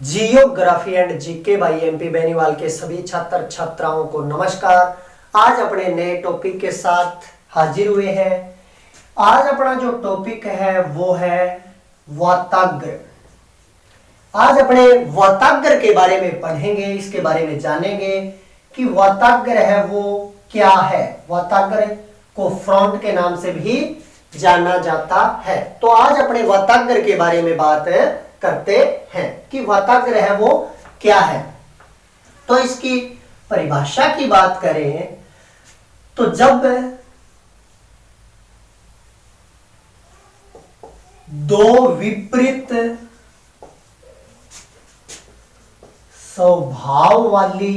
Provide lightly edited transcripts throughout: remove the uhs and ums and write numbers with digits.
Geography and GK by MP Beniwal के सभी छात्र छात्राओं को नमस्कार। आज अपने नए टॉपिक के साथ हाजिर हुए हैं। आज अपना जो टॉपिक है वो है वाताग्र। आज अपने वाताग्र के बारे में पढ़ेंगे, इसके बारे में जानेंगे कि वाताग्र है वो क्या है। वाताग्र को फ्रंट के नाम से भी जाना जाता है। तो आज अपने वाताग्र के बारे में बात करते हैं कि वाताग्र है वो क्या है। तो इसकी परिभाषा की बात करें तो जब दो विपरीत स्वभाव वाली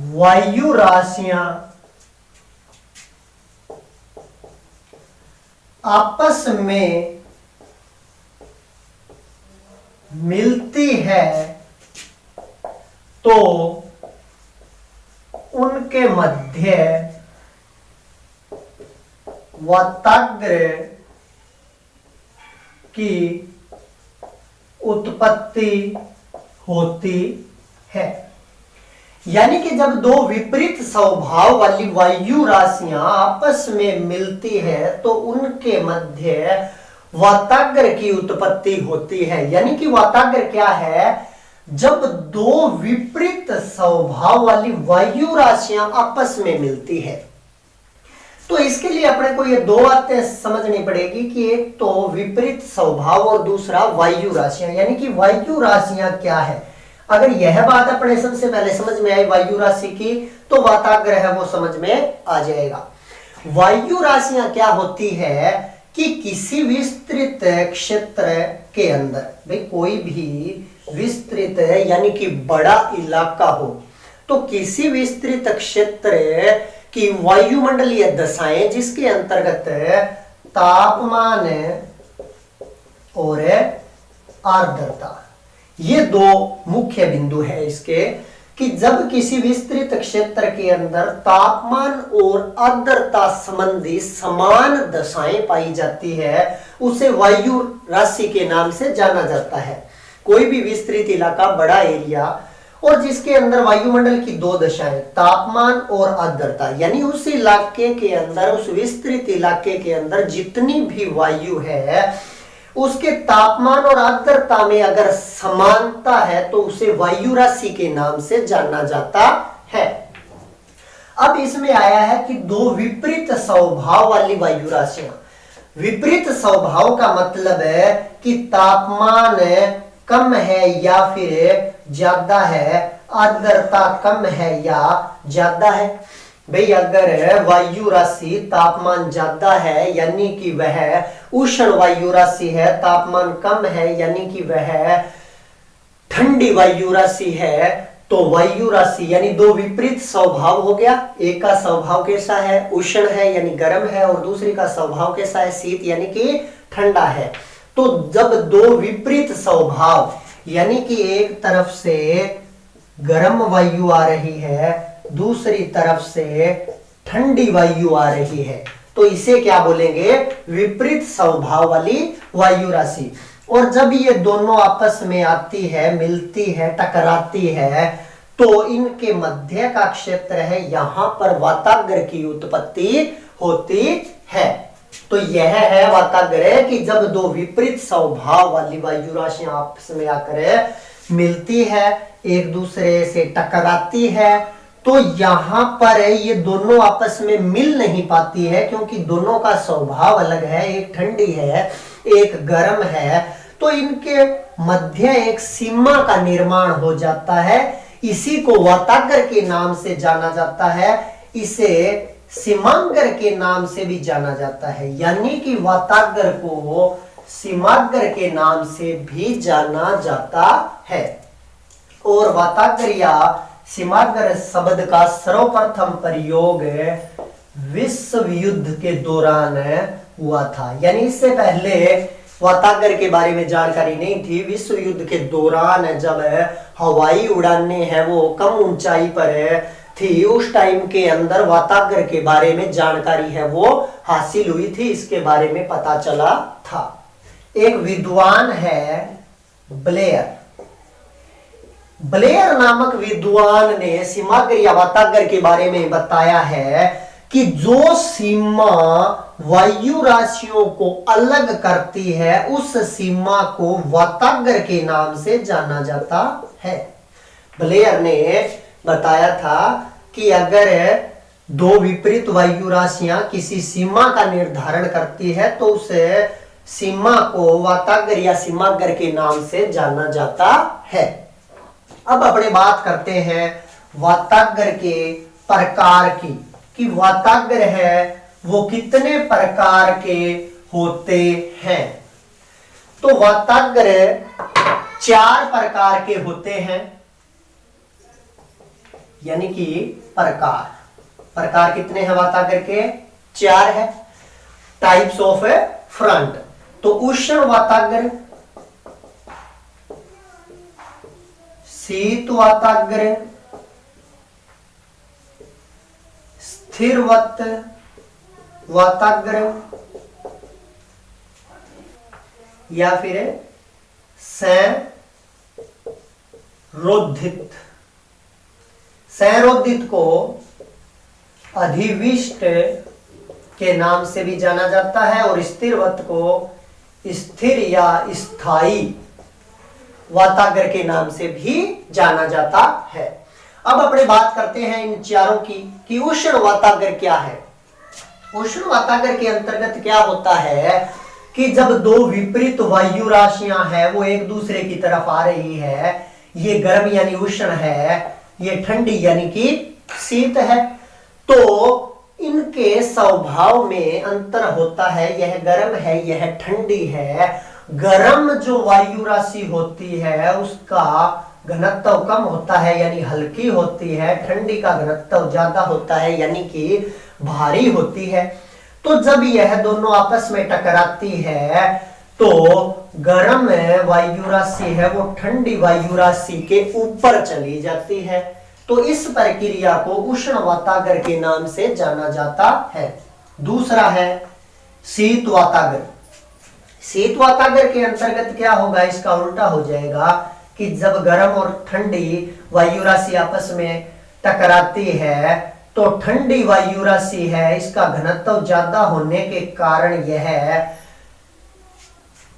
वायु राशियां आपस में मिलती है तो उनके मध्य वाताग्र की उत्पत्ति होती है। यानी कि जब दो विपरीत स्वभाव वाली वायु राशियां आपस में मिलती है तो उनके मध्य वाताग्र की उत्पत्ति होती है। यानी कि वाताग्र क्या है? जब दो विपरीत स्वभाव वाली वायु राशियां आपस में मिलती है। तो इसके लिए अपने को ये दो बातें समझनी पड़ेगी कि एक तो विपरीत स्वभाव और दूसरा वायु राशियां। यानी कि वायु राशियां क्या है, अगर यह बात अपने सबसे पहले समझ में आई वायु राशि की, तो वाताग्र है वो समझ में आ जाएगा। वायु राशियां क्या होती है कि किसी विस्तृत क्षेत्र के अंदर, भाई कोई भी विस्तृत है यानी कि बड़ा इलाका हो, तो किसी विस्तृत क्षेत्र की वायुमंडलीय दशाएं जिसके अंतर्गत तापमान और आर्द्रता, ये दो मुख्य बिंदु है इसके, कि जब किसी विस्तृत क्षेत्र के अंदर तापमान और आर्द्रता संबंधी समान दशाएं पाई जाती है उसे वायु राशि के नाम से जाना जाता है। कोई भी विस्तृत इलाका, बड़ा एरिया, और जिसके अंदर वायुमंडल की दो दशाएं तापमान और आर्द्रता, यानी उस इलाके के अंदर, उस विस्तृत इलाके के अंदर जितनी भी वायु है उसके तापमान और आर्द्रता में अगर समानता है तो उसे वायु राशि के नाम से जाना जाता है। अब इसमें आया है कि दो विपरीत स्वभाव वाली वायु राशियां। विपरीत स्वभाव का मतलब है कि तापमान कम है या फिर ज्यादा है, आर्द्रता कम है या ज्यादा है। भाई अगर वायु राशि तापमान ज्यादा है यानी कि वह उष्ण वायु राशि है, तापमान कम है यानी कि वह ठंडी वायु राशि है, तो वायु राशि यानी दो विपरीत स्वभाव हो गया। एक का स्वभाव कैसा है? उष्ण है यानी गर्म है, और दूसरी का स्वभाव कैसा है? शीत यानी कि ठंडा है। तो जब दो विपरीत स्वभाव यानी कि एक तरफ से गर्म वायु आ रही है, दूसरी तरफ से ठंडी वायु आ रही है, तो इसे क्या बोलेंगे? विपरीत स्वभाव वाली वायु राशि। और जब ये दोनों आपस में आती है, मिलती है, टकराती है, तो इनके मध्य का क्षेत्र है, यहां पर वाताग्र की उत्पत्ति होती है। तो यह है वाताग्र कि जब दो विपरीत स्वभाव वाली वायु राशियां आपस में आकर मिलती है, एक दूसरे से टकराती है, तो यहां पर ये दोनों आपस में मिल नहीं पाती है क्योंकि दोनों का स्वभाव अलग है, एक ठंडी है, एक गर्म है, तो इनके मध्य एक सीमा का निर्माण हो जाता है। इसी को वाताग्र के नाम से जाना जाता है। इसे सीमाग्र के नाम से भी जाना जाता है, यानी कि वाताग्र को सीमाग्र के नाम से भी जाना जाता है। और वाताग्र या सीमाग्र शब्द का सर्वप्रथम प्रयोग विश्व युद्ध के दौरान हुआ था। यानी इससे पहले वाताग्र के बारे में जानकारी नहीं थी। विश्व युद्ध के दौरान जब हवाई उड़ानें हैं वो कम ऊंचाई पर थी, उस टाइम के अंदर वाताग्र के बारे में जानकारी है वो हासिल हुई थी, इसके बारे में पता चला था। एक विद्वान है ब्लेयर। ब्लेयर नामक विद्वान ने सीमाग्र या वाताग्र के बारे में बताया है कि जो सीमा वायु राशियों को अलग करती है उस सीमा को वाताग्र के नाम से जाना जाता है। ब्लेयर ने बताया था कि अगर दो विपरीत वायु राशियां किसी सीमा का निर्धारण करती है तो उस सीमा को वाताग्र या सीमाग्र के नाम से जाना जाता है। अब अपने बात करते हैं वाताग्र के प्रकार की, कि वाताग्र है वो कितने प्रकार के होते हैं। तो वाताग्र 4 प्रकार के होते हैं, यानी कि प्रकार कितने हैं वाताग्र के? 4 है। टाइप्स ऑफ फ्रंट, तो उष्ण वाताग्र, शीत वाताग्र, स्थिरवत वाताग्र या फिर संरोधित। संरोधित को अधिविष्ट के नाम से भी जाना जाता है और स्थिरवत को स्थिर या स्थायी वाताग्र के नाम से भी जाना जाता है। अब अपने बात करते हैं इन चारों की कि उष्ण वाताग्र क्या है। उष्ण वाताग्र के अंतर्गत क्या होता है कि जब दो विपरीत वायु राशियां हैं वो एक दूसरे की तरफ आ रही है, ये गर्म यानी उष्ण है, ये ठंडी यानी कि शीत है, तो इनके स्वभाव में अंतर होता है। यह गर्म है, यह ठंडी है। गर्म जो वायु राशि होती है उसका घनत्व कम होता है यानी हल्की होती है, ठंडी का घनत्व ज्यादा होता है यानी कि भारी होती है। तो जब यह दोनों आपस में टकराती है तो गर्म वायु राशि है वो ठंडी वायु राशि के ऊपर चली जाती है। तो इस प्रक्रिया को उष्ण वाताग्र के नाम से जाना जाता है। दूसरा है शीत वाताग्र। शीत वाताग्र के अंतर्गत क्या होगा, इसका उल्टा हो जाएगा कि जब गर्म और ठंडी वायु राशि आपस में टकराती है तो ठंडी वायु राशि है इसका घनत्व ज्यादा होने के कारण यह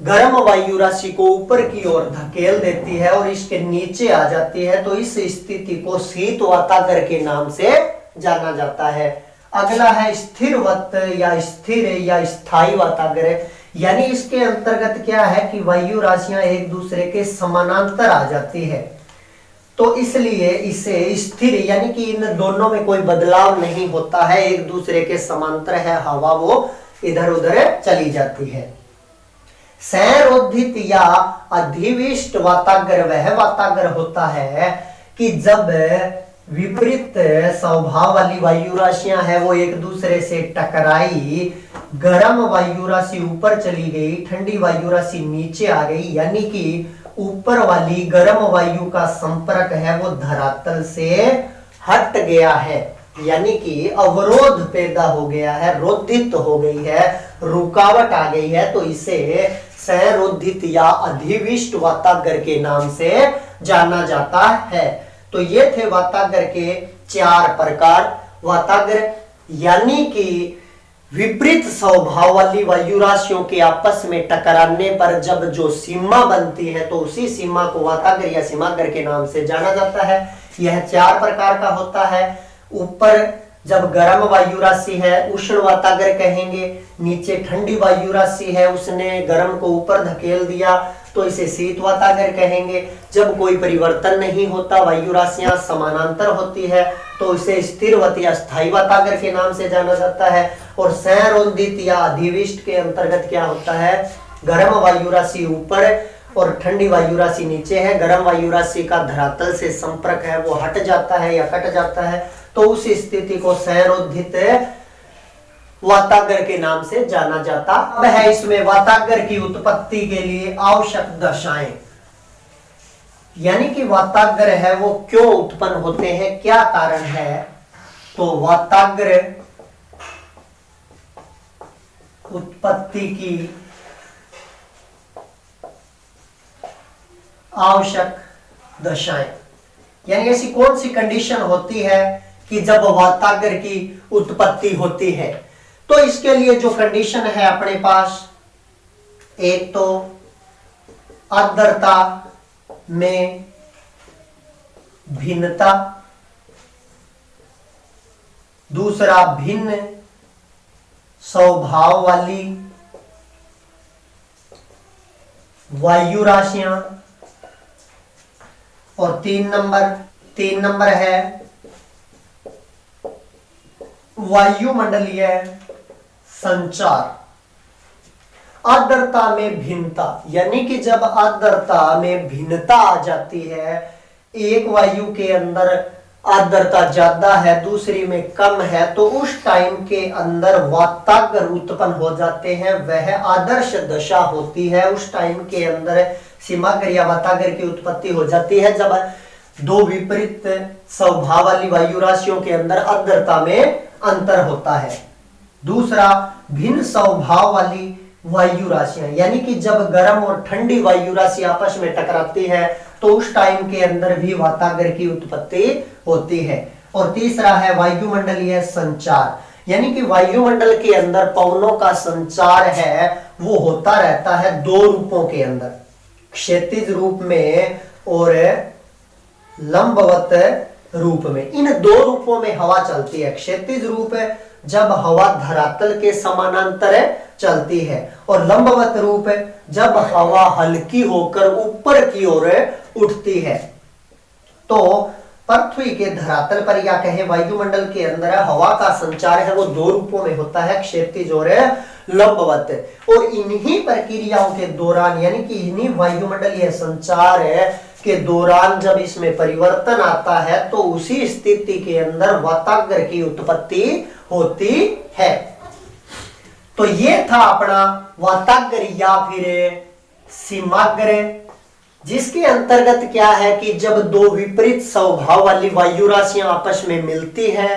गर्म वायु राशि को ऊपर की ओर धकेल देती है और इसके नीचे आ जाती है। तो इस स्थिति को शीत वाताग्र के नाम से जाना जाता है। अगला है स्थिरवत या स्थिर या स्थायी वाताग्र, यानी इसके अंतर्गत क्या है कि वायु राशियां एक दूसरे के समानांतर आ जाती है, तो इसलिए इसे स्थिर यानी कि इन दोनों में कोई बदलाव नहीं होता है, एक दूसरे के समांतर है, हवा वो इधर उधर चली जाती है। संरोधित या अधिविष्ट वाताग्र वह वाताग्र होता है कि जब विपरीत स्वभाव वाली वायु राशियां हैं वो एक दूसरे से टकराई, गर्म वायु राशि ऊपर चली गई, ठंडी वायु राशि नीचे आ गई, यानी कि ऊपर वाली गर्म वायु का संपर्क है वो धरातल से हट गया है, यानी कि अवरोध पैदा हो गया है, रोधित हो गई है, रुकावट आ गई है, तो इसे संरोधित या अधिविष्ट वाताग्र के नाम से जाना जाता है। तो ये थे वाताग्र के 4 प्रकार। वाताग्र यानी कि विपरीत स्वभाव वाली वायु राशियों के आपस में टकराने पर जब जो सीमा बनती है तो उसी सीमा को वाताग्र या सीमाग्र के नाम से जाना जाता है। यह 4 प्रकार का होता है। ऊपर जब गर्म वायु राशि है उष्ण वाताग्र कहेंगे, नीचे ठंडी वायु राशि है उसने गर्म को ऊपर धकेल दिया तो इसे शीत वाताग्र कहेंगे। जब कोई परिवर्तन नहीं होता, वायु राशियां समानांतर होती है, तो इसे स्थिरवत या स्थायी वाताग्र के नाम से जाना जाता है। और संरोधित या अधिविष्ट के अंतर्गत क्या होता है, गर्म वायु राशि ऊपर और ठंडी वायु राशि नीचे है, गर्म वायु राशि का धरातल से संपर्क है वो हट जाता है या कट जाता है, तो उस स्थिति को संरोधित वाताग्र के नाम से जाना जाता है। इसमें वाताग्र की उत्पत्ति के लिए आवश्यक दशाएं, यानी कि वाताग्र है वो क्यों उत्पन्न होते हैं, क्या कारण है। तो वाताग्र उत्पत्ति की आवश्यक दशाएं, यानी ऐसी कौन सी कंडीशन होती है कि जब वाताग्र की उत्पत्ति होती है। तो इसके लिए जो कंडीशन है अपने पास, एक तो आर्द्रता में भिन्नता, दूसरा भिन्न स्वभाव वाली वायु राशियां, और तीन नंबर है वायुमंडलीय संचार। आर्द्रता में भिन्नता, यानी कि जब आर्द्रता में भिन्नता आ जाती है, एक वायु के अंदर आर्द्रता ज्यादा है, दूसरी में कम है, तो उस टाइम के अंदर वाताग्र उत्पन्न हो जाते हैं। वह आदर्श दशा होती है। उस टाइम के अंदर सीमाग्र या वाताग्र की उत्पत्ति हो जाती है जब दो विपरीत स्वभाव वाली वायु राशियों के अंदर आर्द्रता में अंतर होता है। दूसरा, भिन्न स्वभाव वाली वायु राशियां, यानी कि जब गर्म और ठंडी वायु राशि आपस में टकराती है तो उस टाइम के अंदर भी वाताग्र की उत्पत्ति होती है। और तीसरा है वायुमंडलीय संचार, यानी कि वायुमंडल के अंदर पवनों का संचार है वो होता रहता है दो रूपों के अंदर, क्षैतिज रूप में और लंबवत रूप में। इन दो रूपों में हवा चलती है। क्षैतिज रूप जब हवा धरातल के समानांतर चलती है, और लंबवत रूप जब हवा हल्की होकर ऊपर की ओर उठती है। तो पृथ्वी के धरातल पर या कहें वायुमंडल के अंदर हवा का संचार है वो दो रूपों में होता है, क्षैतिज और लंबवत। और इन्हीं प्रक्रियाओं के दौरान, यानी कि इन्हीं वायुमंडलीय संचार के दौरान जब इसमें परिवर्तन आता है तो उसी स्थिति के अंदर वाताग्र की उत्पत्ति होती है। तो ये था अपना वाताग्र या फिर सीमाग्र, जिसके अंतर्गत क्या है कि जब दो विपरीत स्वभाव वाली वायु राशियां आपस में मिलती है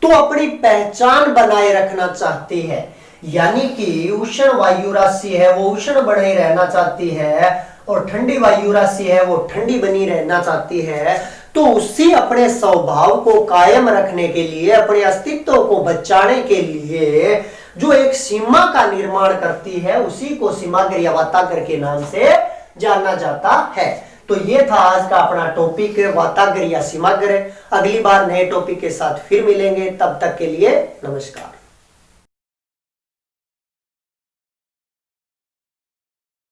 तो अपनी पहचान बनाए रखना चाहती है, यानी कि उष्ण वायु राशि है वो उष्ण बने रहना चाहती है और ठंडी वायु राशि है वो ठंडी बनी रहना चाहती है। तो उसी अपने स्वभाव को कायम रखने के लिए, अपने अस्तित्व को बचाने के लिए जो एक सीमा का निर्माण करती है उसी को सीमाग्र या वाताग्र के नाम से जाना जाता है। तो ये था आज का अपना टॉपिक, वाताग्र या सीमाग्र। अगली बार नए टॉपिक के साथ फिर मिलेंगे, तब तक के लिए नमस्कार।